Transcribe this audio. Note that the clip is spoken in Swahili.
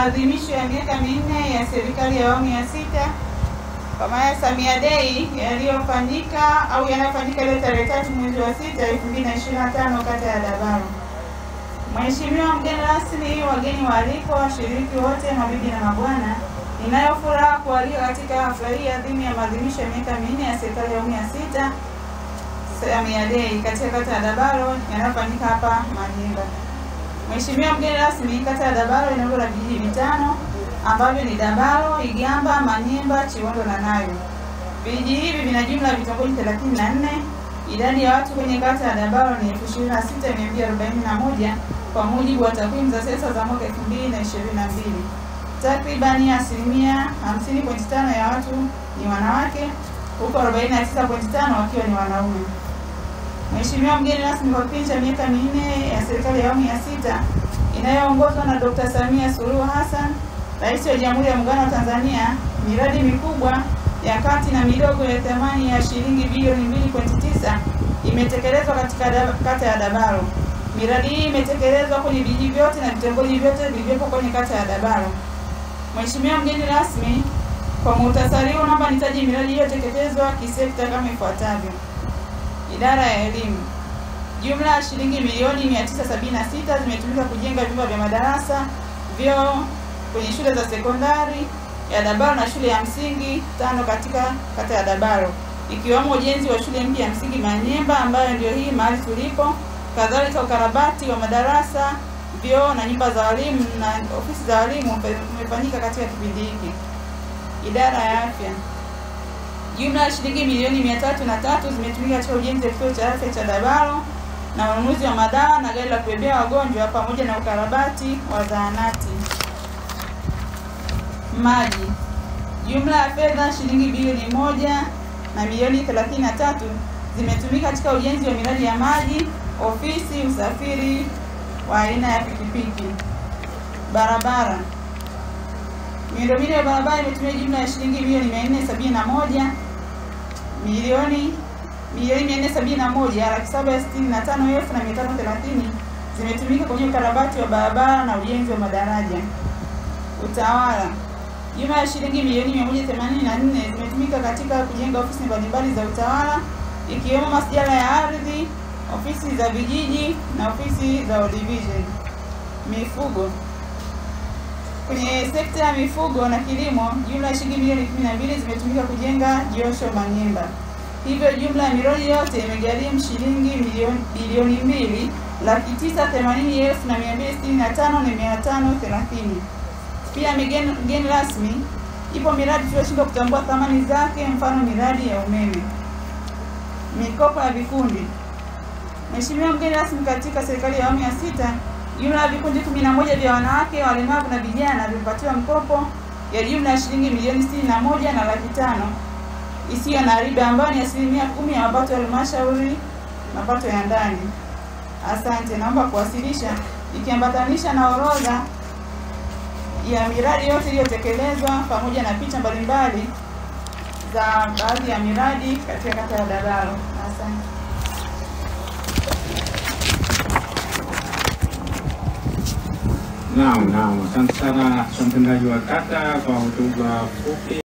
maadhimisho ya miaka 4 ya serikali ya awamu ya 6 kwa maana Samia Day yaliyofanyika au yanafanyika leo tarehe 3 mwezi wa 6 2025 kata ya Dabaro. Mheshimiwa mgeni rasmi, wageni waalikwa, washiriki wote, mabibi na mabwana, ninayo furaha kualika katika hafla hii adhimu ya maadhimisho ya miaka 4 ya serikali ya awamu ya 6 Samia Day katika kata ya Dabaro yanayofanyika hapa Manyimba. Mheshimiwa mgeni rasmi, kata ya Dabaro ina na vijiji 5 ambavyo ni Dabaro, Igamba, Manyimba, Chiwondo na Nayo. Vijiji hivi vina jumla ya vitongoji 34. Idadi ya watu kwenye kata ya Dabaro ni 26,241 kwa mujibu wa takwimu za sensa za mwaka 2022. Takribani 50.5% ya watu ni wanawake, huko 49.5% wakiwa ni wanaume. Mheshimiwa mgeni rasmi, kwa kipindi cha miaka 4 ya serikali ya awamu ya 6 inayoongozwa na Dr. Samia Suluhu Hassan, Rais wa Jamhuri ya Muungano wa Tanzania, miradi mikubwa ya kati na midogo ya thamani ya shilingi bilioni 2.9 imetekelezwa katika kata ya Dabaro. Miradi hii imetekelezwa kwenye vijiji vyote na vitongoji vyote vilivyopo kwenye kata ya Dabaro. Mheshimiwa mgeni rasmi, kwa muhtasari huu naomba nitaje miradi iliyotekelezwa kisekta kama ifuatavyo. Idara ya elimu. Jumla ya shilingi milioni 976 zimetumika kujenga vyumba vya madarasa, vyoo kwenye shule za sekondari ya Dabaro na shule ya msingi 5 katika kata ya Dabaro, ikiwemo ujenzi wa shule mpya ya msingi Manyimba ambayo ndio hii mahali tulipo. Kadhalika ukarabati wa madarasa, vyoo na nyumba za walimu na ofisi za walimu umefanyika katika kipindi hiki. Idara ya afya. Jumla ya shilingi milioni 303 zimetumika katika ujenzi wa kituo cha afya cha Dabaro na ununuzi wa madawa na gari la kubebea wagonjwa pamoja na ukarabati wa zahanati. Maji. Jumla ya fedha shilingi bilioni 1 na milioni 33 zimetumika katika ujenzi wa miradi ya maji, ofisi, usafiri wa aina ya pikipiki. Barabara. Miundombinu ya barabara imetumia jumla ya shilingi milioni 471 milioni 471,765,530 zimetumika kwenye ukarabati wa barabara na ujenzi wa madaraja. Utawala. Jumla ya shilingi milioni 184 zimetumika katika kujenga ofisi mbalimbali za utawala, ikiwemo masjala ya ardhi, ofisi za vijiji na ofisi za division. Mifugo. Kwenye sekta ya mifugo na kilimo, jumla ya shilingi milioni 12 zimetumika kujenga josho Manyimba. Hivyo jumla ya miradi yote imegharimu shilingi bilioni 2,80,265,530. Pia mgeni rasmi, ipo miradi tuliyoshindwa kutambua thamani zake, mfano miradi ya umeme. Mikopo ya vikundi. Mheshimiwa mgeni rasmi, katika serikali ya awamu ya 6, jumla ya vikundi 11 vya wanawake, walemavu na vijana vilipatiwa mkopo ya jumla ya shilingi milioni 61 na laki 5 isiyo na riba ambayo ni 10% ya mapato ya halmashauri, mapato ya ndani. Asante, naomba kuwasilisha ikiambatanisha na orodha ya miradi yote iliyotekelezwa pamoja na picha mbalimbali za baadhi ya miradi katika kata ya Dabaro. Asante. Naam, asante sana mtendaji wa kata kwa hotuba fupi.